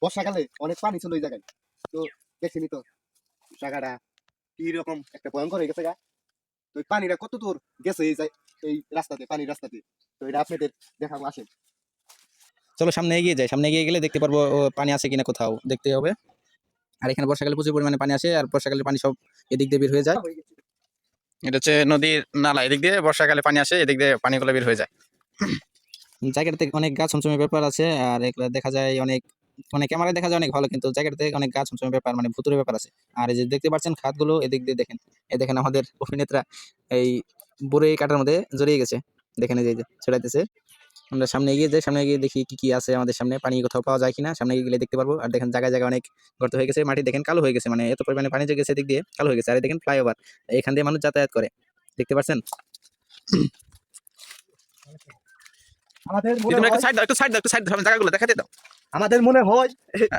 বর্ষাকালে অনেক পানি ছিল ওই জায়গায়। তো দেখছিনি তো জায়গাটা কি রকম একটা ভয়ঙ্কর হয়ে গেছে গা। তো ওই পানিটা কত দূর গেছে এই রাস্তাতে, পানির রাস্তাতে। তো এটা আপনাদের দেখাবো, আসেন। চলো সামনে এগিয়ে যাই, সামনে এগিয়ে গেলে দেখতে পারবো পানি আছে কিনা, কোথাও দেখতে হবে। আর এখানে বর্ষাকালে প্রচুর পরিমাণে পানি আসে, আর বর্ষাকালে পানি সব এদিক দিয়ে বের হয়ে যায়। এটা হচ্ছে নদীর নালা, এদিক দিয়ে বর্ষাকালে পানি আসে, এদিক দিয়ে পানিগুলো বের হয়ে যায়। জায়গাটাতে অনেক গাছ ছমছমের ব্যাপার আছে, আর এগুলো দেখা যায় অনেক, মানে ক্যামেরায় দেখা যায় অনেক ভালো, কিন্তু জায়গাটাতে অনেক গাছ ছমছমের ব্যাপার, মানে ভুতুরে ব্যাপার আছে। আর এই যে দেখতে পাচ্ছেন খাতগুলো, এদিক দিয়ে দেখেন, এই দেখেন আমাদের অভিনেত্রা এই বুড়ি কাটার মধ্যে জড়িয়ে গেছে, দেখেন এই যে ছড়াইতেছে। আমরা সামনে এগিয়ে যাই, সামনে গিয়ে দেখি কি কি আছে আমাদের সামনে, পানি কোথাও পাওয়া যায় কিনা, সামনে গিয়ে গেলে দেখতে পারবো। আর দেখেন জায়গায় জায়গায় অনেক গর্ত হয়ে গেছে, মাটি দেখেন কালো হয়ে গেছে, মানে এত পরিমাণে পানি যে গেছে দিক দিয়ে কালো হয়ে গেছে। আর এই দেখেন ফ্লাইওভার, এখান দিয়ে মানুষ যাতায়াত করে, দেখতে পাচ্ছেন। আমাদের মনে তোমরা হয়, একটু সাইড দাও, একটু সাইড দাও, একটু সাইড দাও, জায়গাগুলো দেখাতে দাও। আমাদের মনে হয়,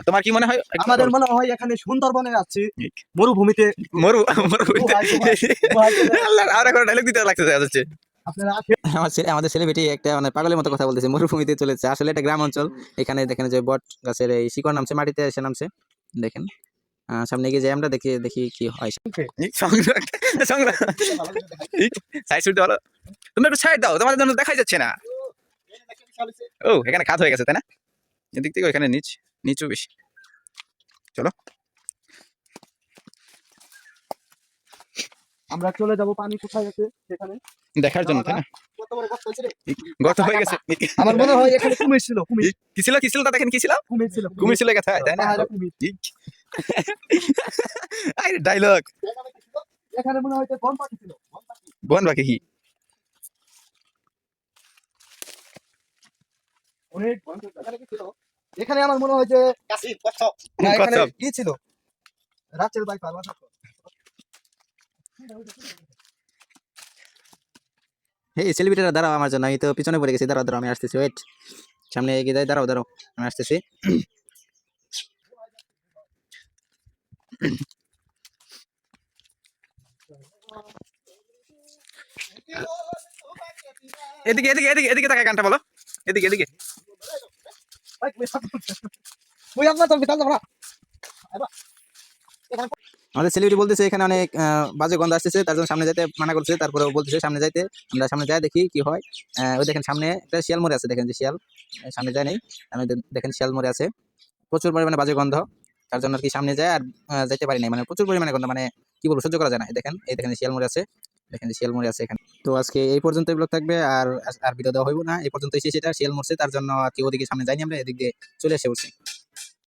তোমার কি মনে হয়? আমাদের মনে হয় এখানে সুন্দরবনে আছি, মরুভূমিতে। মরু মরুভূমিতে। আল্লাহ, আর একটা ডায়লগ দিতে লাগছে যাচ্ছে। আপনারা আসেন। আমাদের ছেলেবেটি একটা মানে পাগলের মতো কথা বলতেছে, মরুভূমিতে চলেছে, আসলে এটা গ্রাম অঞ্চল। এখানে দেখেন যে বট গাছের এই শিকড় নামছে, মাটিতে এসে নামছে, দেখেন। সামনে গিয়ে যাই আমরা, দেখি দেখি কি হয়। সাইড সুট ভালো, তুমি একটু সাইড দাও, তোমাদের জন্য দেখাই যাচ্ছে না। ও এখানে খাত হয়ে গেছে তাই না, এদিক থেকে এখানে নিচু বেশি। চলো আমরা চলে যাব, পানি কোথায় আছে সেখানে দেখার জন্য, তাই না? কত বড় গর্ত হয়েছে রে। গর্ত হয়ে গেছে। আমার মনে হয় এখানে কুমির ছিল, কুমির কি ছিল, কি ছিল তা দেখেন, কি ছিল, কুমির ছিল, কুমির ছিল কথা, তাই না? পাহাড়ে কুমির। আরে ডায়লগ। এখানে মনে হয় যে বন পাখি ছিল, বন পাখি। বন বাকি কি অনেক ভয়ঙ্কর জায়গা কি ছিল এখানে, আমার মনে হয় যে কাশির কচ্ছপ, না এখানে কচ্ছপ। কি ছিল, রাতের বাইক পারবা। এই সেলিব্রিটিরা দাঁড়াও আমার জন্য, আমি তো পিছনে পড়ে গেছি, দাঁড়াও দাঁড়াও আমি আসতেছি, ওয়েট, সামনে এগিয়ে যাই, দাঁড়াও দাঁড়াও আমি আসতেছি। এদিকে এদিকে এদিকে এদিকে তাকায় গানটা বলো, এদিকে এদিকে। ওই আপনার তো বিতাল না। আমাদের সেলিব্রিটি বলতেছে এখানে অনেক বাজে গন্ধ আসতেছে, তার জন্য সামনে যেতে মানা করছে, তারপরেও বলতেছে সামনে যাইতে। আমরা সামনে যাই দেখি কি হয়। ওই দেখেন সামনে একটা শিয়াল মরে আছে, দেখেন যে শিয়াল, সামনে যায় নাই, আমি দেখেন শিয়াল মরে আছে, প্রচুর পরিমাণে বাজে গন্ধ, তার জন্য আর কি সামনে যায় আর যাইতে পারি নাই, মানে প্রচুর পরিমাণে গন্ধ, মানে কি বলবো, সহ্য করা যায় না। এই দেখেন শিয়াল মরে আছে, দেখেন যে শিয়াল মরে আছে এখানে। তো আজকে এই পর্যন্ত ব্লগ থাকবে, আর আর ভিডিও দেওয়া হইব না, এই পর্যন্ত শেষ। এটা শিয়াল মরছে, তার জন্য আর কি ওদিকে সামনে যাইনি, আমরা এদিক দিয়ে চলে এসে বলছি।